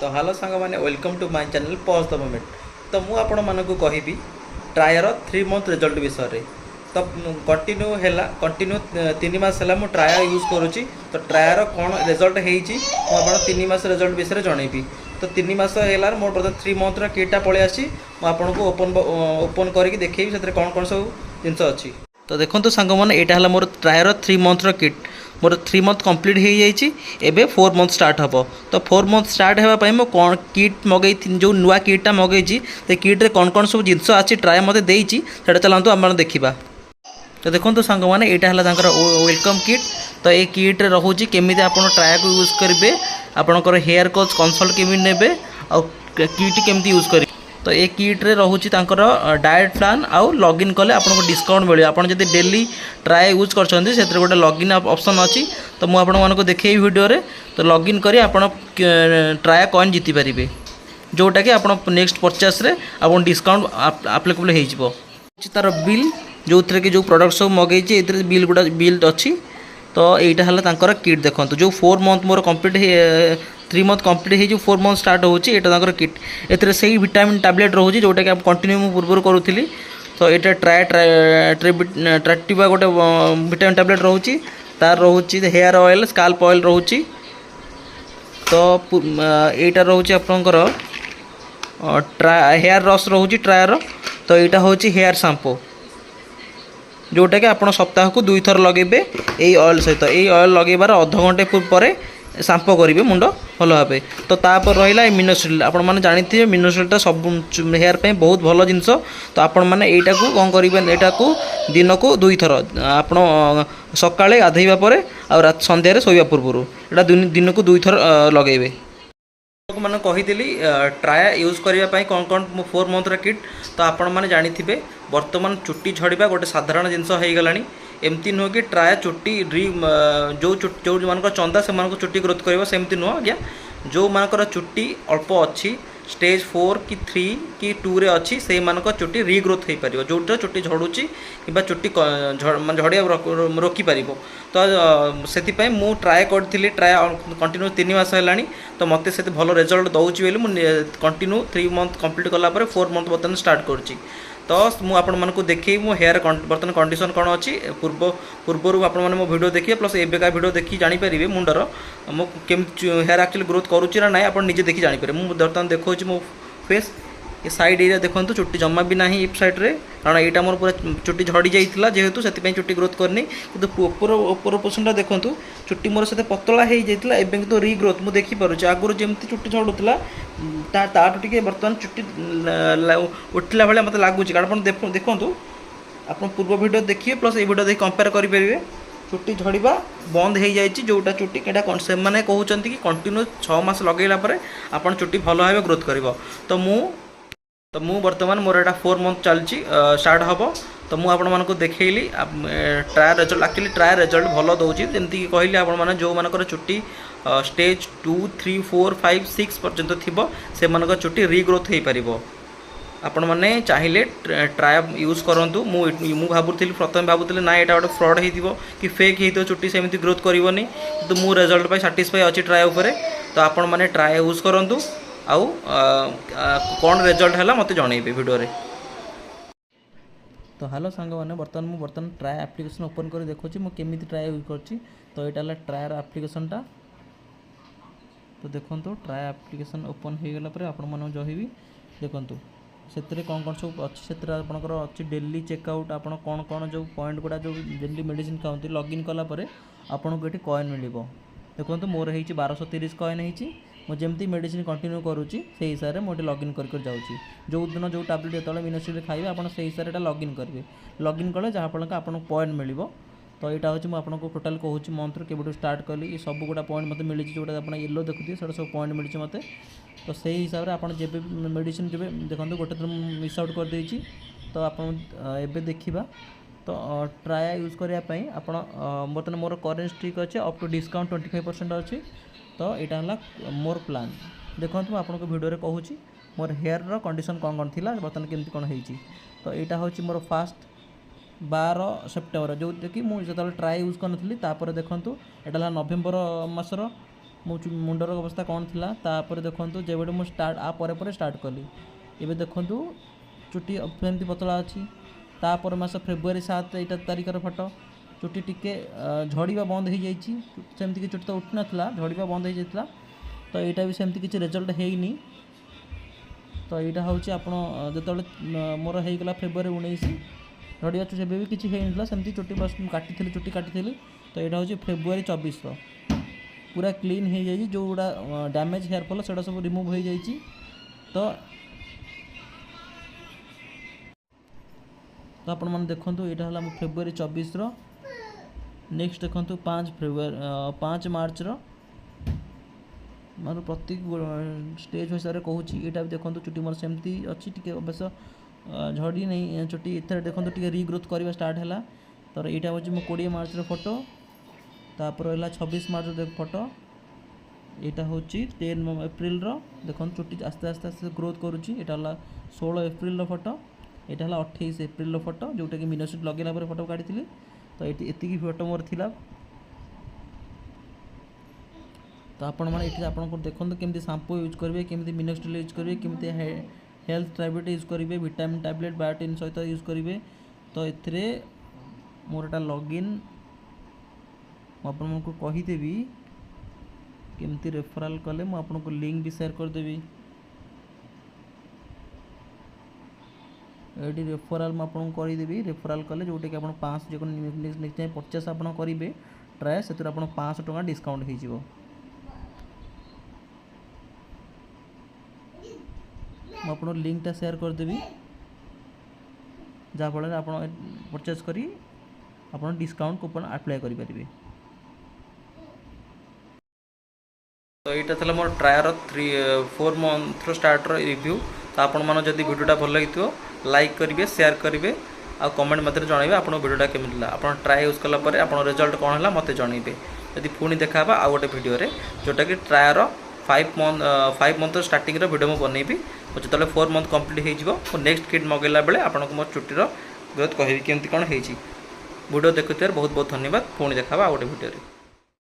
तो हेलो सांग मैंने welcome to my channel pause the moment. तो मुझे आपण मानक कहि ट्रायर 3 मंथ रिजल्ट विषय रे। तो कंटिन्यू 3 मास है मुझे ट्रायर यूज करुँची। तो ट्रायर कौन रिजल्ट होती 3 मास रिजल्ट विषय जनइबी। तो 3 मास है मोर बर्तमान 3 मंथर किटा पलि आसी आपको ओपन करके देखी से कौन कौन सब जिनस अच्छी। तो देखो सांग मैंने यहाँ है मोर ट्रायर 3 मंथर किट मोर 3 मंथ कंप्लीट हो जाइए। एबे 4 मंथ स्टार्ट हम। तो 4 मंथ स्टार्ट होगापाई मो कौन किट मगई जो नुआ किटा मगई से किट्रे कौन कौन सब जिनस अच्छी ट्राए मत देती चलतु आम देखा। तो देखो सांग मैंने यहाँ है वेलकम किट। तो ये किट्रे रोचे केमी आप ट्राए को यूज करेंगे आपंकर हेयर कोच कनसल्ट केमी ने किट केमी यूज करेंगे। तो ये किट्रे रोचे डाएट प्लान आउ लॉगिन कले आपको डिस्काउंट मिले। आप जब डेली ट्राए यूज कर गोटे लॉगिन ऑप्शन अच्छी। तो मुझे देखे वीडियो रे। तो लॉगिन करी आप ट्राए कॉइन जीति पारे जोटा कि आप नेक्स्ट परचेस रे आप डिस्काउंट आप्लिकेबल हो तार बिल जो थे कि जो प्रोडक्ट सब मगई बिल गुड़ा बिल अच्छी। तो यहाँ है किट देखो जो 4 month more complete 3 month complete हो 4 मंथ स्टार्ट होता किट एथेर से विटामिन टैबलेट रोचे जोटा कि कंटिन्यू मुझे पूर्व करूँगी। तो ये ट्राटिवा गोटे विटामिन टैबलेट रोचे तार रोचे हेयर ऑयल स्काल्प ऑयल रोचे। तो यहाँ रोचे आपंकर हेयर रस रोचे ट्रायर। तो यहाँ हूँ हेयर शैम्पू जोटा कि आप सप्ताह को 2 थर लगे यही ऑयल सहित यही ऑयल लगेबार अध घंटे पर शैम्पू करेंगे मुंड भल भाव। तो तापर रहा मिनोसिल आप जानते हैं मिनोसिलटा सब हेयर पे बहुत भल जिनस। तो आपण मैंने यहाँ को कौन करेंगे यहाँ को दिन को 2 थर आप सका गाधेवा संध्यारे शोवा पूर्व यहाँ दिन को 2 थर लगे। मैंने कही ट्राए यूज करने कौन कौन 4 मंथर किट। तो आपण मैंने जानी बर्तमान चुट्टी झड़वा गोटे साधारण जिनस हो गला। एमती नुह कि ट्राए चुट्टी जो मान चंदा से चुट्टी ग्रोथ कर सेमती नुह आज्ञा। जो मान चुट्टी अल्प अच्छी स्टेज 4 कि 3 कि 2 रे अच्छी से चुट्टी रिग्रोथ हो पार जो चुट्टी झड़ुची कि चुट्टी झड़िया रोकीपर। तो से मु ट्राए करी ट्राए कंटिन्यू 3 मास है। तो मत से भल रिजल्ट दूसरी बोली कंटिन्यू 3 मंथ कंप्लीट कलापर 4 मंथ बर्तमान स्टार्ट करुँची। तो मुझे देखी मो हेयर बर्तमान कंडीशन कौन अच्छी पूर्वर आप मो भिडियो देखिए प्लस एबेका भिडियो देखी जानीपर मुंडर मो केमी हेयर एक्चुअली ग्रोथ करुच्ची ना आप निजे देखी जानीपर। मुझे बर्तमान देखो मो फेस ये साइड एरिया देखो चुट्टी जमा भी ना इप साइड रे कारण यहाँ मोर पूरा चुट्टी झड़ी जाता जेहेतु से चुट्टी ग्रोथ करनी। कि ऊपर पोर्शनटा देखो चुट्टी मोर से पतला हो जाता एवं तो रिग्रोथ मुझे देखिपुर आगुरी जमी चुट्टी झड़ूला टे बर्तमान चुट्टी उठला भाई मतलब लगुच। कारण देखो आप पूर्व भिडियो देखिए प्लस ये भिडियो देख कंपेयर करेंगे चुट्टी झड़वा बंद हो जाए जोटा चुट्टी कौन से मैंने कहते कि कंटिन्यू 6 मास लगेला आप चुट्टी भल भाव ग्रोथ कर। तो मु बर्तमान मोर यहाँ 4 मंथ चलती स्टार्ट हम। तो मुझे आपको देखली try result actually try result भल दूसरी जमीक कहली आप जो मानकर चुट्टी स्टेज 2 3 4 5 6 पर्यंत थी से चुट्टी रिग्रोथ हो पार। आपण मैंने चाहिए ट्राए यूज करूँ। मुझे भावुली प्रथम भावुली ना यहाँ गोटे फ्रड हो कि फेक हो चुट्टी सेमती ग्रोथ करनी। तो मु रिजल्ट साटिस्फाई अच्छी ट्राए उपर। तो आपण मैंने ट्राए यूज करूँ आउ कौन रिजल्ट है मत जनइबे वीडियो रे। तो हेलो सांग मैंने बर्तमान ट्राए एप्लिकेशन ओपन कर देखुची मुझे केमी ट्राए यूज कर। तो यहाँ है ट्रायर एप्लिकेशनटा। तो देखो ट्राए एप्लिकेशन ओपन हो गला आपण जहीबी देखूँ से कौन कौन सब अच्छी से आपंकर अच्छी डेली चेकआउट आप कौन कौन जो पॉइंट गुड़ा जो डेली मेडिसिन खाते लॉगिन कलापर आपको ये कॉइन मिल। देखो मोर हो 1230 कॉइन होती मुझे मेडिसिन कंटिन्यू करुँची से हिसाब से मुझे लॉगिन कर जाऊँगी। जो दिन जो टैबलेट जो मिनोसिल खाइए आप हिसाब से लॉगिन करेंगे। लॉगिन कले जहाँफल आपको पॉइंट मिल। तो यहाँ हूँ मुझे टोटाल कहूँ मंथ के स्टार्ट कली सब गुड़ा पॉइंट मत मिली जोटा आप येलो देखुए से सब पॉइंट मिली मत। तो से हिसाब से आप जब मेडिसिन जब देखो गोटे थर मिस आउट कर देती। तो आप देखा तो ट्राए यूज करने आप बर्तमान मोर करेंट स्ट्रिक अच्छे अप टू डिस्काउंट 25% अच्छी। तो यहाँ है मोर प्लान देखो आपको भिडियो कहूँ मोर हेयर कंडीशन कौन कौन थी बर्तमान केमती कौन हो। तो यहाँ हूँ मोर फास्ट 12 सेप्टेम्बर जो कि मुझे ट्राए यूज कर देखो यहाँ नवेम्बर मसर मो मुंडर अवस्था कौन थिला तापर देखंतु जेबे मु स्टार्ट आ परे स्टार्ट कली एबे देखंतु चुटी सेमती पतला अच्छी तापर मास फेब्रुआरी 7 एटा तारिखर फोटो चुटी टिके झड़ीबा बंद हो जाइए सेमती कि चुटी तो उठी नाला झड़ीबा बंद हो जाता तो यहाँ भी सेमती किसी रिजल्ट हैनी तो यहाँ हूँ आप जो मोर होगला फेब्रुआरी 19 झड़िया से भी किसी है सेमती चुटी बस काटी चुटी काटी तो यहाँ हूँ फेब्रुआरी 24 पूरा क्लीन हो जाए जो गुड़ा डैमेज हेयर फॉल से सब रिमूव हो जाए तो आपण मैंने देखूँ यहाँ है फेब्रुआरी 24 नेक्स्ट देखूँ 5 मार्च मतलब प्रत्येक स्टेज हिसाब से कहूँ यहाँ भी देखो चुटी मोर सेमती अच्छी टी अवश्य झड़ी नहीं चुटी इधर देखो टे रिग्रोथ करवा स्टार्ट है तो यहाँ हूँ मो 20 मार्च फोटो तापर है 26 मार्च देख फोटो यहाँ हूँ 10 एप्रिल देखो चुटी आस्ते आस्ते आस्ते ग्रोथ करुच्ची यहाँ 16 एप्रिल फोटो यहाँ है 28 एप्रिल फोटो जोटा कि मिनोसिड लगेला फोटो काढ़ी तो ये फोटो मोर थिला तो आपण मैंने ये आपको देखो केमती शैम्पू यूज करेंगे केमती मिनोक्सिडिल यूज करेंगे केमती हेल्थ टैबलेट यूज करेंगे विटामिन टैबलेट बायोटिन सहित यूज करेंगे तो ये मोर एटा लॉगिन मुझे कहीदेवी केमती रेफराल कले मुझे लिंक भी शेयर करदेवी ये रेफराल मुझे करदेवी रेफराल कले जोटा कि आप 500 जो नेक्स्ट टाइम 50 आप करेंगे ट्राए से 500 टका डिस्काउंट हो मुझे लिंकटा शेयर करदेवी जहाँफल आप परचेज करी आप डिस्काउंट कूपन अप्लाई करेंगे तो यहाँ था मोर ट्रायर 4 मंथ स्टार्टर रिव्यू तो आपण मैंने जब वीडियोटा भल लगी लाइक करेंगे शेयर करेंगे आ कमेंट मत जनइबे आप वीडियोटा केमी आप ट्राए यूज कलापर आप रिजल्ट कौन है मत जनइबे जदि पुणी देखा आउ गोटे वीडियो जोटा कि ट्रायर 5 मंथ स्टार्टिंग वीडियो मुझे बनइबी जो 4 मंथ कंप्लीट हो नेक्स्ट किट मगेला बेले आपको मो चुटीर ग्रोथ कहबी केमती कौन हो वीडियो देखुथिबार बहुत बहुत धन्यवाद पुणी देखा आउ गोटे वीडियो।